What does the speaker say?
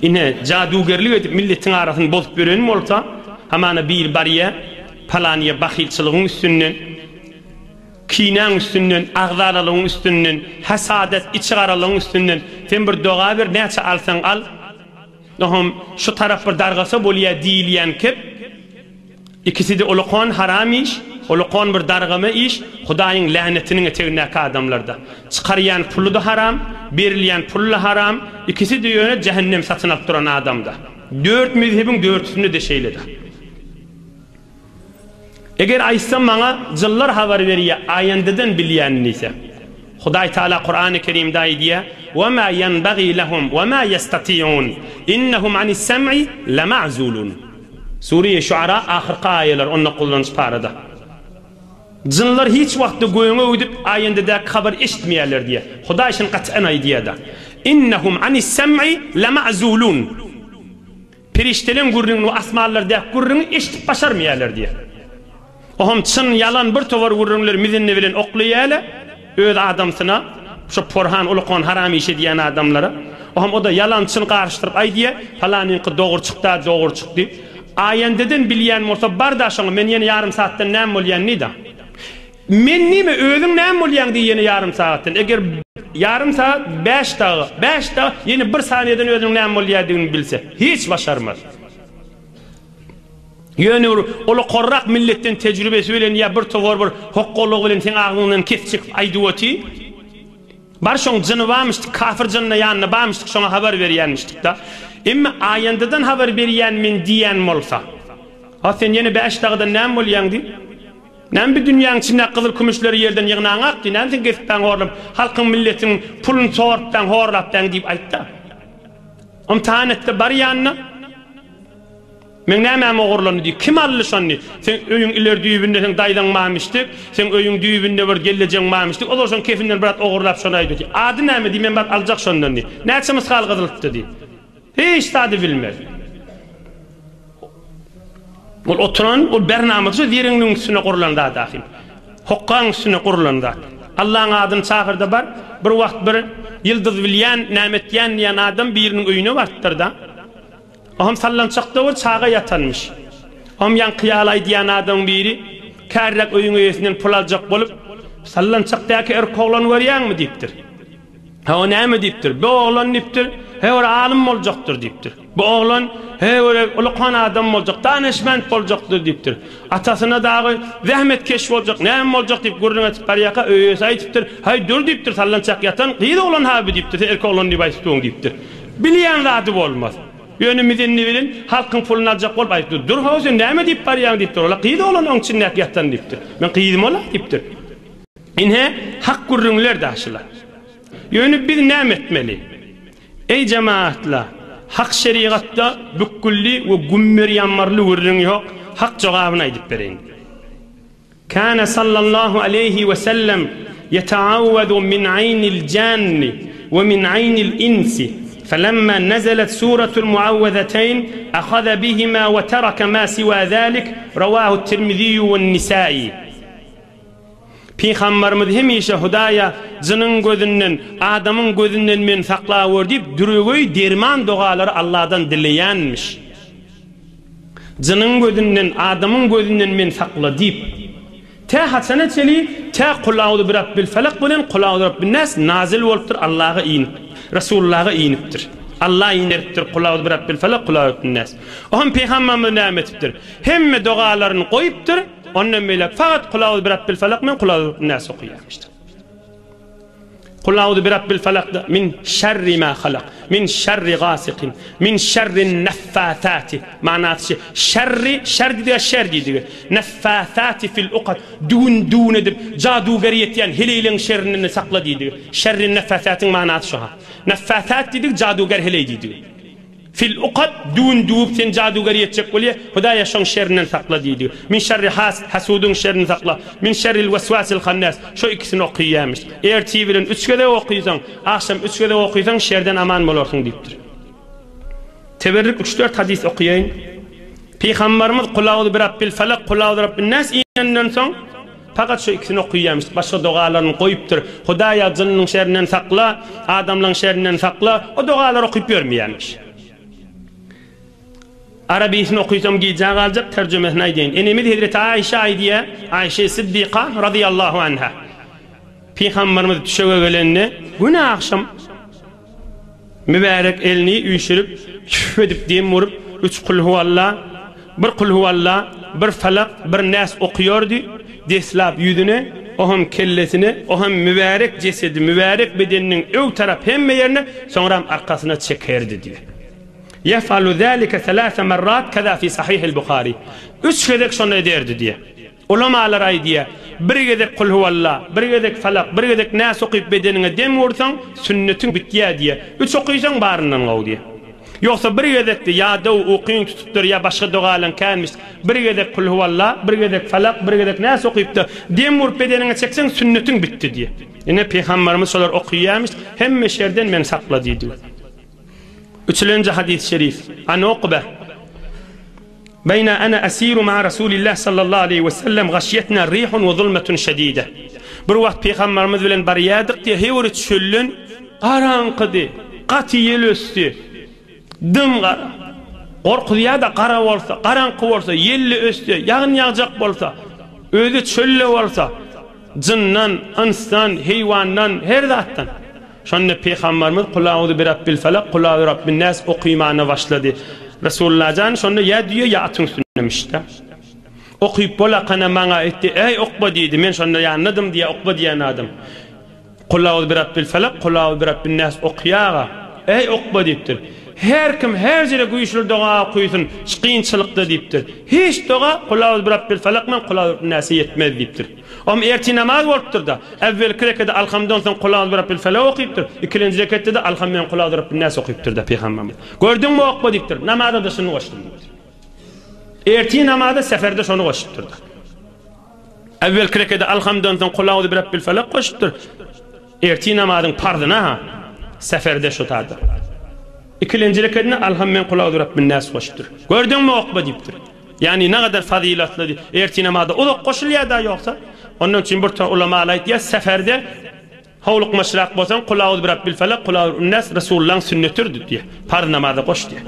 ine cadugerlik edip milletin arasını bozup börenim olsa hamana bir bariye palaniye bakilçılığın üstünden kinen üstünden, ağzaralığın üstünden, hasadet içigaralığın üstünden sen bir doğa bir neçe alsan al nohum şu taraf bir dargasa bolya diýilýän kep ikisi de uluqan haram iş uluqan bir dargama iş Hudaýyň lähnetiniň etegindäki adamlarda çykarýan pulu da haram berilýän pul da haram ikisi de ýöne cehennem satyn alyp duran adamda 4 mezhebiň 4'sünde de şeýledi. Eger aýsam maňa jyllar habar berýär aýandadan bilýän nise Hudaý Taala Qur'an-ı Kerimde aýdýär: "Ve ma yenbagî lehum ve ma yestati'un innahum anis sem'i lema'zulun." Suriye Şuara ahirki ayeler onu kullanış parada. Jynlar hiç wagtda göýüňe öýdüp aýandadaky habar eşitmeýärler diye. Hudaý şin gat'an aýdýar. "İnnahum anis sem'i lema'zulun." Periştelen gurrun we asmanlarda gurrun eşitip başarmaýarlar diye. Ohum çyn yalan bir towar gurrunlar mizinne bilen oklaýarlar. Öz adamsyna şu porhan uluqan haram işe diýen adamlara ohum o da yalan çyn garşyryp aýdýar falanyňky dogry çykdy dogry çykdy aýandadan bilýän bolsa bardaşyň men ýene yarım saatdan näme bolýan nida men nime özüm näme bolýan diýeni yarım saatdan eger yarım saat 5 dagy ýene 1 saniýeden özüň näme bolýandygyny bilse hiç başarmaz. Ýöne ulu qorrak milletten tejrübesi bilen ýa bir towar bir hokkoluk bilen sen aglyňdan kesip aýdywati bar şoň jyny barmyşdyk kafir jynyna ýanyna barmyşdyk şoňa habar berýänmişdik da emma aýandadan habar berýän men diýen bolsa ha sen ýene 5 dagdan näme bolýandy näme bir dünýäň içinde gyzyl kümüşleri ýerden ýygnaň akdy näme sen kesip ben horlap halkyň milletiň pulun sorupdan horlapdan diýip aýtdy tanetde bar ýanyna men näme ogurlany diýip kim ally şonu sen öýüň iler düýbünde sen daýdan mamışdyk sen öýüň düýbünde bir gelejek mamışdyk olar şon kefinden birat ogurlap şonu aýdy ady näme diýip men bar aljak şondan diýip näçe mysgal gyzylypdy diýip hiç tadı bilmez ol oturan ol bernamygy weriňiň üstüne gurulanda dahyl hokkaň üstüne gurulanda Allah'ın adyny çakyrda bar bir wagt bir ýyldyz bilýän nämetýän ýan adam biriniň öýüne bartdyrda Aham sallançakda o çağa yatanmış. Aham yan kıyalay diyen adam biri kärrak öýüň öýesinden pul aljak bolup sallançakdaky erkoglan görýän mi diýipdir. Ha o näme diýipdir? Bu oglan diýipdir. He ora alim boljakdyr diýipdir. Bu oglan he ora uluqan adam boljak, danışmand boljakdyr diýipdir. Atasyna dagy zähmet keş boljak, näme boljak diýip gurrun etip barýaka öýesi aýtypdyr. Hay dur diýipdir sallançak yatan, gyýdy oglan haby diýipdir, erkoglan diýip aýtdyň diýipdir. Bilýän zady bolmaz. Yönümizin nivelin halkın pulunu alacak olup ayıptır. Dur hausen näme diýip barýan diýipdir. Ola gyýdy olan oň içinde ýatan diýipdir. Men gyýdym ola diýipdir. Inhe hak gurrunlar daşylar. Ýöne biz näme etmeli? Ey cemaatlar, hak şeriatda bükülli we gümmer ýammarly gurrun ýok. Hak jogabyny aýdyp bereň. Kana sallallahu aleyhi ve sellem yetaawwadu min aynil janni ve min aynil insi. فلما نزلت سورة المعوذتين أخذ بهما وترك ما سوى ذلك رواه الترمذي والنسائي Peygamberimiz hemişe Hudaýa jynyň gözünden adamyň gözünden men saklawur diýip dürügöý derman dogalary Allah'dan dileýänmiş. Jynyň gözünden adamyň gözünden men sakla diýip ta hasana çeli ta qul a'udhu bi rabbil falaq bilen qul a'udhu bi rabbin nas nazil bolupdyr Allah'a iň Resulullah'a iňipdir. Allah iňipdir qul a'udhu bi rabbil falaq qul a'udhu bin nas. Ohum peýgamberimiz näme etipdir? Hemme dogalaryny goýupdyr. Ondan belek faqat qul a'udhu bi rabbil falaq men qul a'udhu bin nas okuýarmışdyr. Qul a'udhu bi rabbil falaq min şerri ma halaq, min şerri gasiqin, min şerrin neffatati. Manasy şerri diýdi, şer diýdi. Neffatati fil uqad dun edip cadugeriýet ýan heleyliň şerrini sakla diýdi. Şerrin neffasatyň manasy şu. Neffatat diýdik caduger heley diýdi. Fil uqad dun sen cadugeriýetjek bolýa, Hudaýa şoň şerrinden sakla diýdi. Min şerri hasudun şerrini sakla, min şerril vesvasil hannas. Şu ikisini okuýarmış. Erti bilen 3 kere okuýsaň, akşam 3 kere okuýsaň şerden aman bolarsyň diýipdir. Teberrük 3-4 hadis okuýaýyn. Peygamberimiz qul a'udhu bi rabbil falaq qul a'udhu bi rabbin nas iňenden soň fakat şu ikisini okuýarmış. Başga dogalaryny goýupdyr. Hudaýa jynnyň şerrinden sakla, adamlaryň şerrinden sakla. O dogalary okuyup bermeýärmiş. Arabisini okuysam giyeceğe kalacak tercümesini aydeyin. Enemiz Hazreti Ayşe aydiye, Ayşe Sıddika radıyallahu anha. Peygamberimiz düşöge gelenine bu ne akşam mübarek elini üyüşürüp küfedip diyem vurup 3 kul huvallah, 1 kul huvallah, 1 falak, 1 nas okuyordu. Deslap yüzüne, ohum kellesine, ohum mübarek cesedi, mübarek bedeninin öv taraf hemme yerine sonra arkasına çekerdi diyor. يفعل ذلك 3 مرات كذا في صحيح البخاري. 3 kedek şonu ederdi diye. Ulamalar ay diye. Bir gedek kul huvallah, bir gedek falak, bir gedek nas okuyup bedenine dem vursan sünnetin bittiye diye. 3 okuysan barından gav diye. Yoksa bir gedek de ya da okuyun tutuptur ya başka dogalan kalmış. Bir gedek kul huvallah, bir gedek falak, bir gedek nas okuyup da dem vurup bedenine çeksen sünnetin bitti diye. Yine Peygamberimiz solar okuyamış hemme şerden men sakladı diyor. Üçüncü hadis-i şerif. An Uqbe. Beyna ana asiru ma'a Rasulillah sallallahu aleyhi ve sellem gashiyetna rihun ve zulmetun şedide. Bir vaqt Peygamberimiz bilen bariyadık diye hevri çöllün qaranqıdı, qatı yel östü, dım qara. Qorquya da qara bolsa, qaranqı bolsa, yelli östü, yağın yağacak bolsa, özü çölle bolsa, cinnan, instan, heyvandan, her zattan. Şonda Peygamberimiz kul a'udhu bi rabbil falaq, kul a'udhu bi rabbin nas okuymana başladı. Resulullah can şonda ya diyor ya atın sünnemişti. Okuyup bola kana mana etti. Ey Ukba dedi. Men şonda yanladım diye Ukba diyen adam. Kul a'udhu bi rabbil falaq, kul a'udhu bi rabbin nas okuyaga. Ey Ukba deyiptir. Her kim her jere güýçli doga okuysun, qiyinçylykda deyiptir. Hiç doga kul a'udhu bi rabbil falaq men kul a'udhu bi nas yetmez deyiptir. Am erti namaz bolupdyr da. Evvel rekatda alhamdan soň kul a'udhu bi rabbil falaq okuyupdyr. Ikinji rekatda da alhamdan kul a'udhu bi rabbin nas okuyupdyr da Peygamberimiz. Gördüňmi Ukba deyipdir. Namazda da şunu goşdum deyipdir. Erti namazda seferde şunu goşupdyr da. Evvel rekatda alhamdan soň kul a'udhu bi rabbil falaq goşupdyr. Erti namazyň pardyna ha seferde şotardy. İkinci rekatda alhamdan kul a'udhu bi rabbin nas goşupdyr. Gördüňmi Ukba deyipdir. Yani ne kadar fazilatlı erti namazda o da koşulya da yoksa onun için bir ulamalar aytýar seferde havluk maşrak bolsan kul a'udhu bi rabbil falaq kul a'udhu bin nas Resulullah'ın sünnetidir diye. Par namazda koş diye.